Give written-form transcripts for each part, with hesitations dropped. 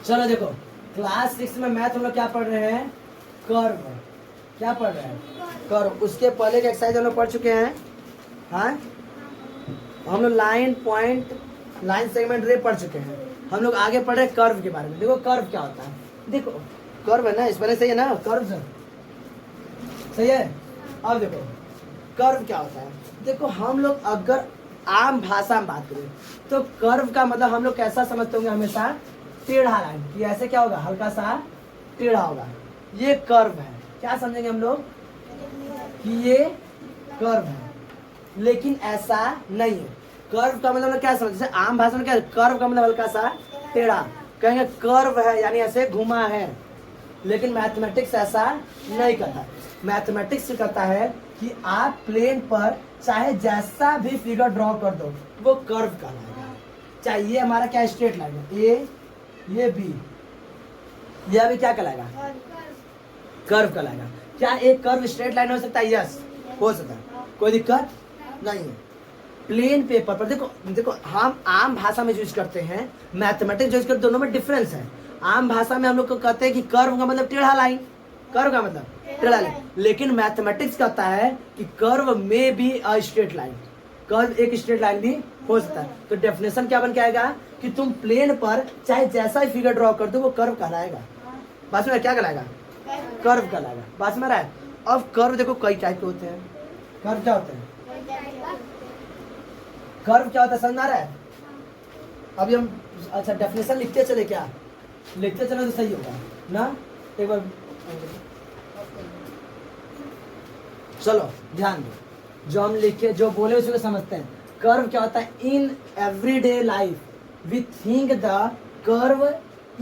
चलो देखो, क्लास 6 में मैथ हम लोग क्या पढ़ रहे हैं? कर्व। क्या पढ़ रहे हैं? कर्व। उसके पहले के एक्सरसाइज हम लोग पढ़ चुके हैं। हाँ, हम लोग लाइन, पॉइंट, लाइन, सेगमेंट, रे पढ़ चुके हैं। हम लोग आगे पढ़ रहे हैं कर्व के बारे में। देखो कर्व क्या होता है। देखो कर्व है ना, इस पहले सही है ना, कर्व सही है। अब देखो कर्व क्या होता है। देखो हम लोग अगर आम भाषा में बात करें तो कर्व का मतलब हम लोग कैसा समझते होंगे? हमेशा टेढ़ा लाइन, कि ऐसे क्या होगा, हल्का सा टेढ़ा होगा, ये कर्व है। क्या समझेंगे हम लोग? कि ये कर्व है, लेकिन ऐसा नहीं है। कर्व का मतलब क्या समझ, जैसे आम भाषा में क्या, कर्व का मतलब हल्का सा टेढ़ा, कहेंगे कर्व है यानी ऐसे घुमा है। लेकिन मैथमेटिक्स ऐसा नहीं करता। मैथमेटिक्स कहता है कि आप प्लेन पर चाहे जैसा भी फिगर ड्रॉ कर दो वो कर्व कहलाएगा। चाहे ये हमारा क्या स्ट्रेट लाइन है, ए, ये बी, यह भी क्या कहलाएगा? कर्व कहलाएगा। क्या एक कर्व स्ट्रेट लाइन हो सकता है? यस, हो सकता है, कोई दिक्कत नहीं है। प्लेन पेपर पर देखो, देखो हम आम भाषा में यूज करते हैं, मैथमेटिक्स यूज करते, दोनों में डिफरेंस है। आम भाषा में हम लोग को कहते हैं कि कर्व का मतलब टेढ़ा लाइन, कर्व का मतलब टेढ़ा लाइन। लेकिन मैथमेटिक्स कहता है कि कर्व में भी अ स्ट्रेट लाइन, कर्व एक स्ट्रेट लाइन भी हो सकता है। तो डेफिनेशन क्या बन के आएगा कि तुम प्लेन पर चाहे जैसा ही फिगर ड्रॉ कर दो वो कर्व कहलाएगा। बात में क्या कहलाएगा? कर्व कहलाएगा। बात में रहा है। अब कर्व देखो कई टाइप के होते हैं। कर्व क्या होते हैं? कर्व क्या होता है, समझ आ रहा है? अभी हम अच्छा डेफिनेशन लिखते चले, क्या लिखते चले तो सही होगा ना? एक बार चलो ध्यान दो, जो हम लिखे जो बोले उसी को समझते हैं। कर्व क्या होता है? In everyday life we think the curve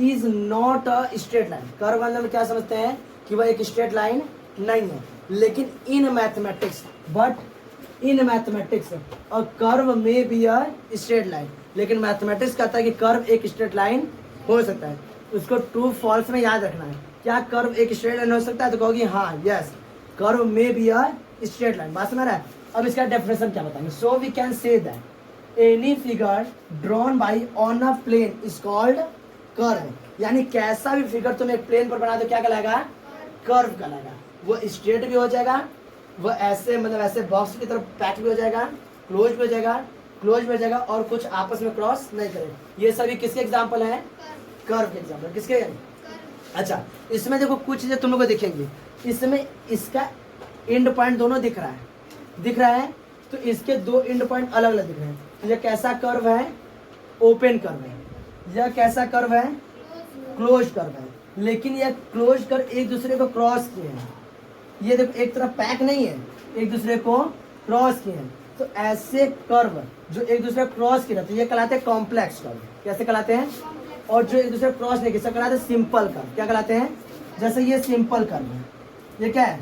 is not a straight line. Curve मतलब क्या समझते हैं कि वह एक स्ट्रेट लाइन नहीं है। लेकिन in mathematics, but in mathematics a curve में बी अ स्ट्रेट लाइन। लेकिन मैथमेटिक्स कहता है कि कर्व एक स्ट्रेट लाइन हो सकता है। उसको ट्रू फॉल्स में याद रखना है। क्या कर्व एक स्ट्रेट लाइन हो सकता है? तो कहोगी हाँ, यस, कर्व में बी अ स्ट्रेट लाइन। बात समझ रहा है? अब इसका डेफिनेशन क्या बताएंगे। So we can say that any figure drawn by on a plane is called curve. यानी कैसा भी फिगर तुम एक प्लेन पर बना दो क्या कहलाएगा? कर्व कहलाएगा। वो स्ट्रेट भी हो जाएगा, वो ऐसे मतलब ऐसे बॉक्स की तरफ पैक भी हो जाएगा, क्लोज भी हो जाएगा, क्लोज भी हो जाएगा, और कुछ आपस में क्रॉस नहीं करेगा। ये सभी किसके एग्जाम्पल हैं? कर्व के एग्जाम्पल। किसके? अच्छा, इसमें देखो कुछ चीजें तुम लोग को दिखेंगी। इसमें इसका एंड पॉइंट दोनों दिख रहा है, दिख रहा है। तो इसके दो एंड पॉइंट अलग अलग दिख रहे हैं। तो यह कैसा कर्व है? ओपन कर्व है। यह कैसा कर्व है? क्लोज कर्व है। लेकिन यह क्लोज कर एक दूसरे को क्रॉस किए हैं। ये देखो एक तरफ पैक नहीं है, एक दूसरे को क्रॉस किए हैं। तो ऐसे कर्व जो एक दूसरे को क्रॉस किए रहते हैं ये कहलाते हैं कॉम्प्लेक्स कर्व। कैसे कहलाते हैं? और जो एक दूसरे को क्रॉस नहीं किए सब कहलाते हैं सिंपल कर्व। क्या कहलाते हैं? जैसे ये सिंपल कर्व है, ये क्या है?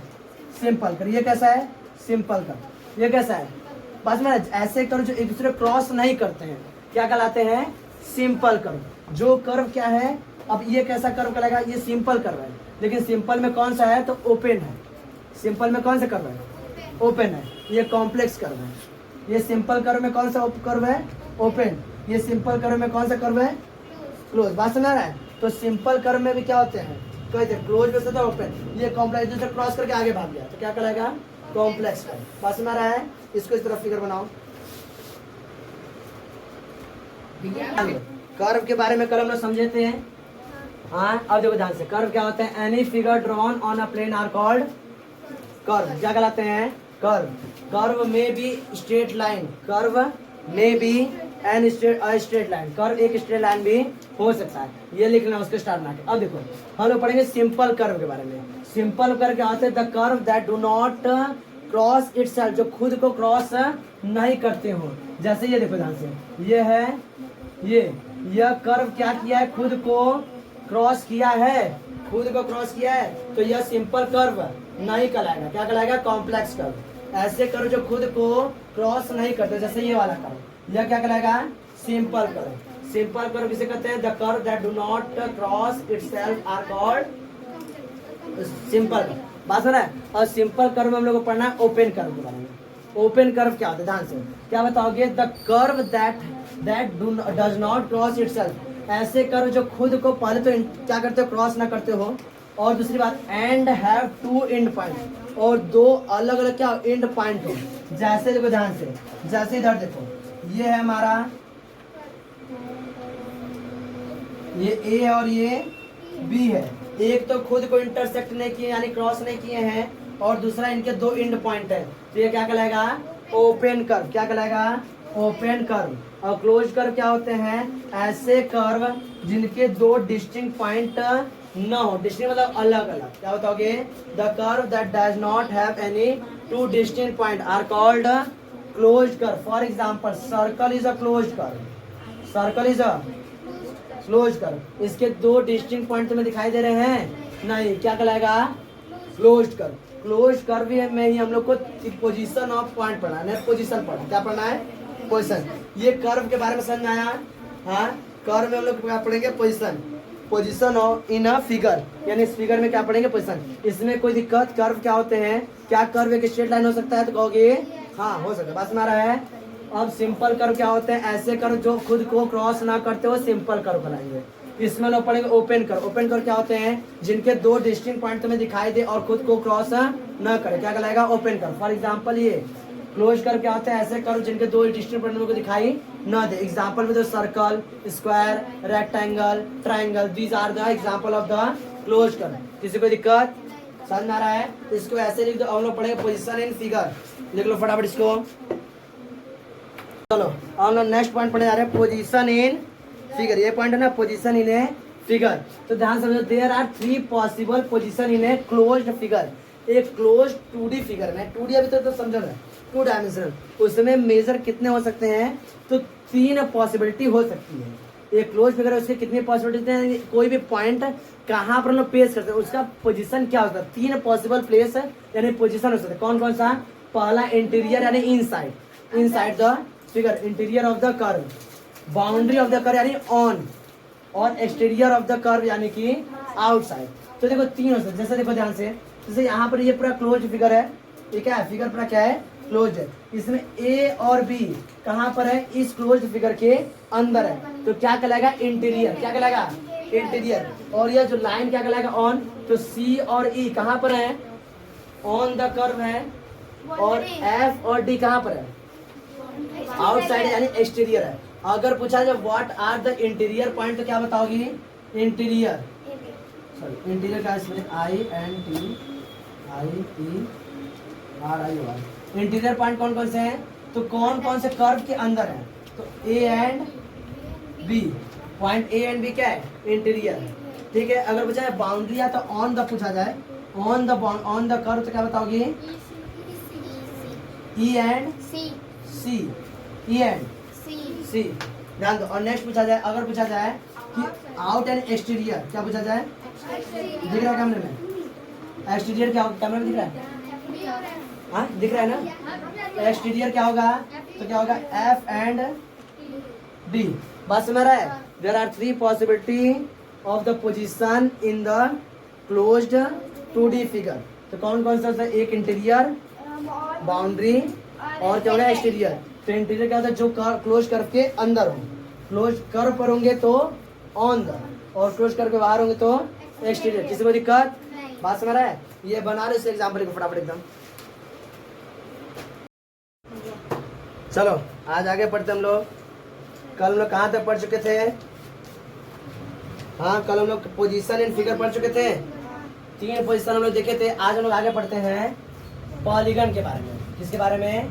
Simple curve. ये कैसा है? Simple curve. ये कैसा है? बस में ऐसे कर्व जो एक दूसरे को क्रॉस नहीं करते हैं क्या कहलाते हैं? Simple curve. जो कर्व क्या है? अब ये कैसा कर्व कहलाएगा? ये सिंपल कर्व है। लेकिन सिंपल में कौन सा है? तो ओपन है। सिंपल में कौन सा कर्व है? ओपन है। ये कॉम्प्लेक्स कर्व है। ये सिंपल कर्व में कौन सा कर्व है? ओपन। ये सिंपल कर्व में कौन सा कर्व है? क्लोज। बात समझ रहा है? तो सिंपल कर्व में भी क्या होते हैं? कहते हैं क्लोज में से ओपन। ये कॉम्प्लेक्स दूसरे क्रॉस करके आगे भाग गया तो क्या कहलाएगा? Complex curve. बात समझ रहा है? इसको इस तरफ फिगर बनाओ। कर्व के बारे में कल हम लोग समझते हैं। हाँ, अब देखो ध्यान से। कर्व क्या होते हैं? Any figure drawn on a plane are called curve. क्या कहलाते हैं? कर्व। कर्व में भी स्ट्रेट लाइन, कर्व में भी एन स्ट्रेट लाइन, कर्व एक स्ट्रेट लाइन भी हो सकता है। ये लिखना उसके स्टार्ट में। अब देखो हम लोग पढ़ेंगे सिंपल कर्व के बारे में। सिंपल कर्व क्या होते हैं? The curve that do not cross itself, जो खुद को क्रॉस नहीं करते हो। जैसे ये देखो ध्यान से, ये है यह कर्व क्या किया है? खुद को क्रॉस किया है, खुद को क्रॉस किया है। तो यह सिंपल कर्व नहीं कहलाएगा। क्या कहलाएगा? Complex curve. ऐसे कर्व जो खुद को क्रॉस नहीं करते, जैसे ये वाला कर्व, यह क्या कहलाएगा? Simple curve. सिंपल कर्व किसे कहते हैं? The curve that do not cross itself are called simple curve. बात सुना है? और सिंपल कर्व में हम लोग को पढ़ना है ओपन कर्व के बारे में। ओपन कर्व क्या होता है? ध्यान से क्या बताओगे? The curve that does not cross itself, ऐसे कर्व जो खुद को पहले तो क्या करते हो, क्रॉस ना करते हो, और दूसरी बात and have two end point, और दो अलग अलग क्या एंड पॉइंट हो। जैसे देखो ध्यान से, जैसे इधर देखो, ये है हमारा, ये ए और ये बी है, एक तो खुद को इंटरसेक्ट नहीं किए यानी क्रॉस नहीं किए हैं, और दूसरा इनके दो एंड पॉइंट है, तो ये क्या कहलाएगा, ओपन कर्व। क्या कहलाएगा, ओपन कर्व। और क्लोज कर्व क्या होते हैं, ऐसे कर्व जिनके दो डिस्टिंक्ट पॉइंट न हो। डिस्टिंक्ट मतलब अलग अलग। क्या बताओगे, the curve that does not have any two distinct point are called close curve. For example circle is a close curve, circle is a close curve. इसके दो डिस्टिंक्ट पॉइंट तुम्हें दिखाई दे रहे हैं, नहीं, क्या कहलाएगा, क्लोज कर्व। क्लोज कर्व में ही हम लोग को पोजीशन ऑफ पॉइंट पढ़ना है, पोजीशन पढ़ना, क्या पढ़ना है, पोजीशन। ये कर्व के बारे में समझ में आया, हाँ, कर्व में हम लोग क्या पढ़ेंगे, position, position of in a figure, यानी इस फिगर में क्या पढ़ेंगे, पोजीशन। इसमें कोई दिक्कत, कर्व क्या होते हैं, क्या कर्व एक स्ट्रेट लाइन हो सकता है, तो कहोगे हाँ हो सकता है, बस में आ रहा है। अब सिंपल कर्व क्या होते हैं, ऐसे कर्व जो खुद को क्रॉस ना करते हो, सिंपल कर्व बनाएंगे। इसमें लोग पढ़ेंगे ओपन कर्व। ओपन कर्व क्या होते हैं, जिनके दो डिस्टिंक्ट पॉइंट तुम्हें दिखाई दे और खुद को क्रॉस ना करे, क्या कहलाएगा, ओपन कर्व। फॉर एग्जांपल ये क्लोज कर्व क्या होते हैं, ऐसे कर्व जिनके दो डिस्टिंक्ट पॉइंट तुमको दिखाई ना दे। एग्जांपल में तो circle, square, rectangle, triangle, these are the example of the close curve. किसी को दिक्कत समझ में आ रहा है, इसको ऐसे लिख दो। हम लोग पढ़ेंगे पोजीशन इन फिगर, लिख लो फटाफट इसको। चलो हम लोग नेक्स्ट पॉइंट पढ़ने जा रहे हैं, पोजीशन इन फिगर। ये पॉइंट है ना, पोजीशन इन ए फिगर। तो ध्यान समझो, there are 3 possible position in a closed figure. एक क्लोज 2D फिगर है, 2D अभी तो समझो ना, 2 डायमेंशनल, उसमें मेजर कितने हो सकते हैं, तो 3 पॉसिबिलिटी हो सकती है। एक क्लोज फिगर है, उसके कितनी पॉसिबिलिटी है, कोई भी पॉइंट कहाँ पर हम लोग प्लेस करते हैं, उसका पोजीशन क्या होता है, 3 पॉसिबल प्लेस यानी पोजीशन हो सकता है। कौन कौन सा, पहला इंटीरियर यानी inside, inside the figure, interior of the curve, boundary of the curve यानी ऑन, और एक्सटीरियर ऑफ द कर्व यानी कि आउटसाइड। तो देखो 3 हो सकते, जैसे देखो ध्यान से, जैसे यहाँ पर ये पूरा क्लोज फिगर है, ये क्या है, फिगर पूरा क्या है, क्लोज है। इसमें ए और बी कहाँ पर है, इस क्लोज फिगर के अंदर है, तो क्या कहलाएगा, इंटीरियर। क्या कहलाएगा, इंटीरियर। और ये जो लाइन क्या कहलाएगा, ऑन। तो सी और ई कहाँ पर है, ऑन द कर्व है, और एफ और डी कहाँ पर है, आउटसाइड यानी एक्सटीरियर है। अगर पूछा जाए what are the interior point, तो क्या बताओगी, इंटीरियर, सॉरी इंटीरियर का स्पेलिंग INTERIOR। इंटीरियर पॉइंट कौन कौन से हैं, तो कौन कौन से कर्व के अंदर है, तो A and B, point A and B क्या है, इंटीरियर है, ठीक है। अगर पूछा जाए बाउंड्री या तो ऑन द पूछा जाए, ऑन द कर्व, तो क्या बताओगी, E and C, E and सी, ध्यान दो। और नेक्स्ट पूछा जाए, अगर पूछा जाए कि आउट एंड एक्सटीरियर, क्या पूछा जाए, दिख रहा है कैमरे में, एक्सटीरियर क्या होगा, कैमरे में दिख रहा है, हाँ दिख रहा है ना, एक्सटीरियर क्या होगा, तो क्या होगा, एफ एंड डी। बस में रहा है, there are 3 possibility of the position in the closed 2D figure. तो कौन कौन सा, एक इंटीरियर, बाउंड्री, और क्या होगा, एक्सटीरियर। तो इंटीरियर क्या होता है, जो क्लोज कर्व के अंदर हो, क्लोज कर्व पर होंगे तो ऑन द, और क्लोज कर्व के बाहर होंगे तो एक्सटीरियर। किसी को दिक्कत, बात समझ रहा है, ये बना रहे इस एग्जाम्पल को फटाफट एकदम। चलो आज आगे पढ़ते हम लोग। कल हम लोग कहाँ तक पढ़ चुके थे, हाँ कल हम लोग पोजीशन इन फिगर पढ़ चुके थे, 3 पोजीशन हम लोग देखे थे। आज हम लोग आगे पढ़ते हैं पॉलीगन के बारे में। किसके बारे में,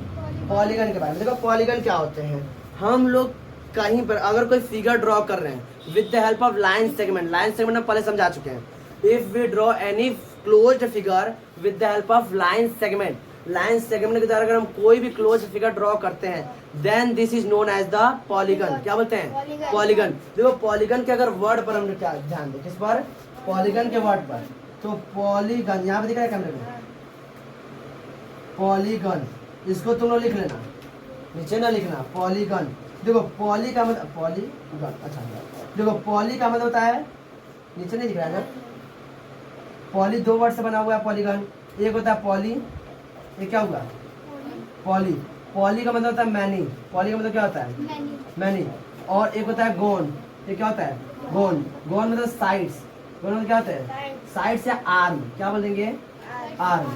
पॉलीगन के बारे में। देखो पॉलीगन क्या होते हैं, हम लोग कहीं पर अगर कोई फिगर ड्रॉ कर रहे हैं with the help of line segment, line segment हम पहले समझा चुके हैं। If we draw any closed figure with the help of line segment, line segment के द्वारा अगर हम कोई भी क्लोज फिगर ड्रॉ करते हैं, then this is known as the polygon. क्या बोलते हैं, पॉलीगन। देखो पॉलीगन के अगर वर्ड पर हम क्या ध्यान दें, किस पर, पॉलीगन के वर्ड पर। तो पॉलीगन यहाँ पे दिख रहा है कैमरे में, पॉलीगन, इसको तुम लोग लिख लेना, नीचे ना लिखना, पॉलीगन। देखो पॉली का मतलब, पॉलीगन, अच्छा देखो पॉली का मतलब होता है, नीचे नहीं दिख रहा है ना, पॉली 2 वर्ड से बना हुआ है पॉलीगन। एक होता है पॉली, ये क्या हुआ, पॉली, पॉली का मतलब होता है मैनी, पॉली का मतलब क्या होता है, मैनी। और एक होता है गोन, ये क्या होता है, गोन, गोन मतलब साइड्स, गोन मतलब क्या होता है, साइड्स या आर्म, क्या बोलेंगे, आर्म,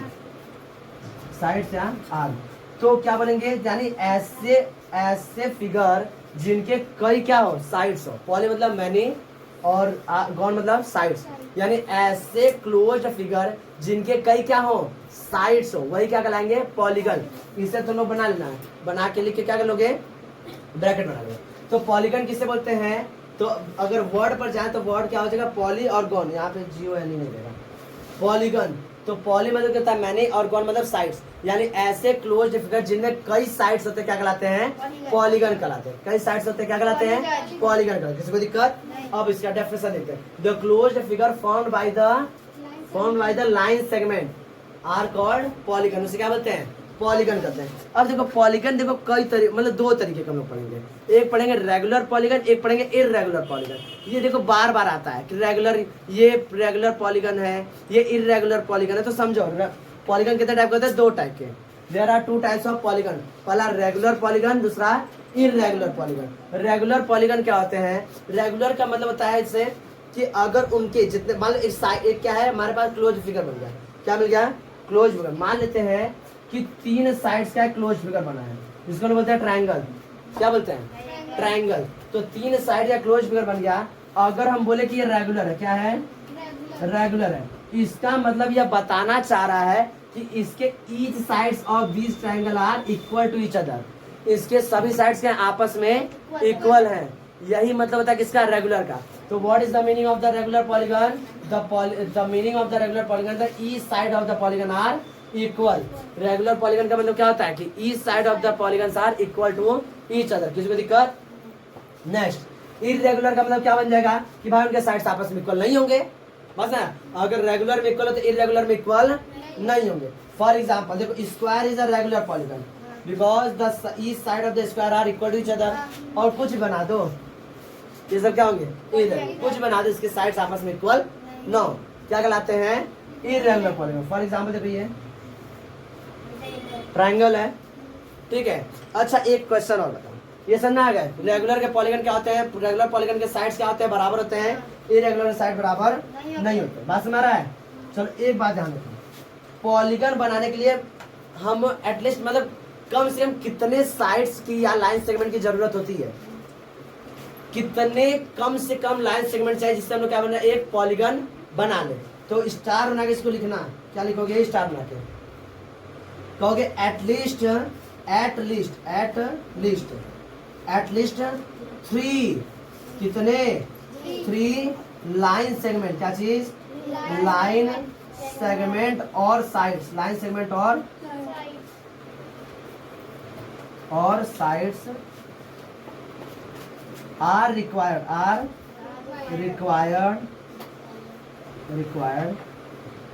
साइड्स या आर्म। तो क्या बोलेंगे, यानी ऐसे ऐसे फिगर जिनके कई क्या हो, साइड्स हो, पॉली मतलब मैनी और गॉन मतलब साइड्स, यानी ऐसे क्लोज्ड फिगर जिनके कई क्या हो, साइड्स हो, वही क्या कहलाएंगे, पॉलीगन। इसे तुम लोग बना लेना है, बना के लिख के क्या कर लोगे, ब्रैकेट बना लोगे। तो पॉलीगन किसे बोलते हैं, तो अगर वर्ड पर जाए तो वर्ड क्या हो जाएगा, पॉली और गॉन, यहाँ पे जीओ एल नहीं देगा, पॉलीगन। तो पॉली मतलब क्या होता है, मैनी, और गॉन मतलब साइड्स, यानी ऐसे क्लोज्ड फिगर जिनमें कई साइड्स होते हैं, क्या कहलाते हैं, पॉलीगन कहलाते हैं। कई साइड्स होते हैं, क्या कहलाते हैं, पॉलीगन कहलाते हैं। किसी को दिक्कत, अब इसका डेफिनेशन देखते हैं। The closed figure formed by the line segment are called polygon, उसे क्या बोलते हैं, पॉलीगन कहते हैं। अब देखो पॉलीगन, देखो कई तरीके, मतलब दो तरीके के हम लोग पढ़ेंगे, एक पढ़ेंगे रेगुलर पॉलीगन, एक पढ़ेंगे इररेगुलर पॉलीगन। ये देखो बार बार आता है कि रेगुलर, ये रेगुलर पॉलीगन है, ये इररेगुलर पॉलीगन है। तो समझो पॉलीगन कितने टाइप के होते हैं, दो टाइप के। There are two types of polygon, पहला रेगुलर पॉलीगन, दूसरा इररेगुलर पॉलीगन। रेगुलर पॉलीगन क्या होते हैं, रेगुलर का मतलब होता है इससे कि अगर उनके जितने, मान लो एक क्या है, हमारे पास क्लोज फिगर बन गया, क्या मिल गया, क्लोज फिगर। मान लेते हैं कि तीन साइड्स का क्लोज फिगर बना है, जिसको बोलते हैं ट्रायंगल, क्या बोलते हैं, ट्रायंगल। तो तीन साइड या क्लोज फिगर बन गया। अगर हम बोले कि ये रेगुलर है, क्या है, रेगुलर है, इसका मतलब यह बताना चाह रहा है कि इसके each sides of this triangle are equal to each other, इसके सभी साइड्स के आपस में इक्वल है। यही मतलब होता है किसका, रेगुलर का। तो what is the meaning of the regular polygon, the meaning of the regular polygon, the each side of the polygon are equal. Regular polygon का मतलब क्या होता है कि each side of the polygons are equal to each other. किसी को दिक्कत, next irregular का मतलब क्या बन जाएगा कि भाई उनके साइड्स आपस में इक्वल नहीं होंगे, बस ना। अगर रेगुलर में इक्वल हो तो इररेगुलर में इक्वल नहीं होंगे। फॉर एग्जांपल देखो, square is a regular polygon because the each side of the square are equal to each other. और कुछ बना दो, ये सब क्या होंगे, इररेगुलर। कुछ बना दो, इसके साइड्स आपस में इक्वल ना हो, क्या कहलाते हैं, इररेगुलर पॉलीगन। फॉर एग्जांपल देखो, ये ट्रायंगल है, ठीक है। अच्छा एक क्वेश्चन और बताओ, ये समझ में आ गया, रेगुलर के पॉलीगन क्या होते हैं, रेगुलर पॉलीगन के साइड्स क्या होते हैं, बराबर होते हैं, इररेगुलर साइड बराबर नहीं होते। बात समझ आ रहा है। चलो एक बात ध्यान रखो, पॉलीगन बनाने के लिए हम एटलीस्ट मतलब कम से कम कितने साइड्स की या लाइन सेगमेंट की जरूरत होती है, कितने कम से कम लाइन सेगमेंट चाहिए जिससे हम लोग क्या बना, एक पॉलीगन बना ले। तो स्टार बना के इसको लिखना, क्या लिखोगे, स्टार बना के कहोगे एटलीस्ट, एटलीस्ट 3, कितने, 3 लाइन सेगमेंट, क्या चीज, लाइन सेगमेंट और साइड्स, लाइन सेगमेंट और sides are required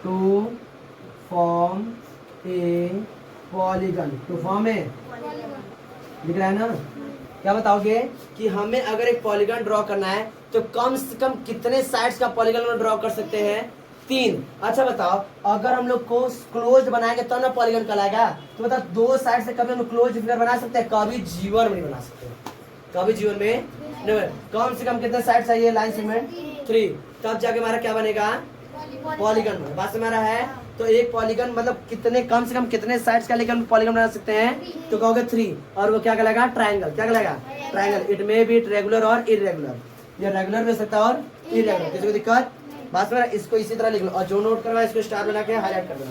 to form a polygon, to form a, दिख रहा है ना। क्या बताओगे कि हमें अगर एक पॉलीगन ड्रॉ करना है तो कम से कम कितने साइड्स का पॉलीगन हम ड्रॉ कर सकते हैं, 3। अच्छा बताओ, अगर हम लोग को क्लोज बनाएंगे तो ना पॉलीगन कहलाएगा। तो बताओ दो साइड से कभी हम क्लोज फिगर बना सकते हैं, कभी जीवन में नहीं बना सकते, कभी जीवन में नहीं। कम से कम कितने साइड चाहिए लाइन सेगमेंट, 3, तब जाके हमारा क्या बनेगा, पॉलीगन बनेगा। बात समझ रहा है। तो एक पॉलीगन मतलब कितने, कम से कम कितने साइड्स का लेकर हम पॉलीगन बना सकते हैं, तो कहोगे 3, और वो क्या कहलाएगा, ट्रायंगल, क्या कहलाएगा, triangle. It may be regular और इररेगुलर, ये रेगुलर भी हो सकता है और इररेगुलर। किसी को दिक्कत, बात समझ रहा है। इसको इसी तरह लिख लो, और जो नोट करवा इसको स्टार बना के हाईलाइट कर देना।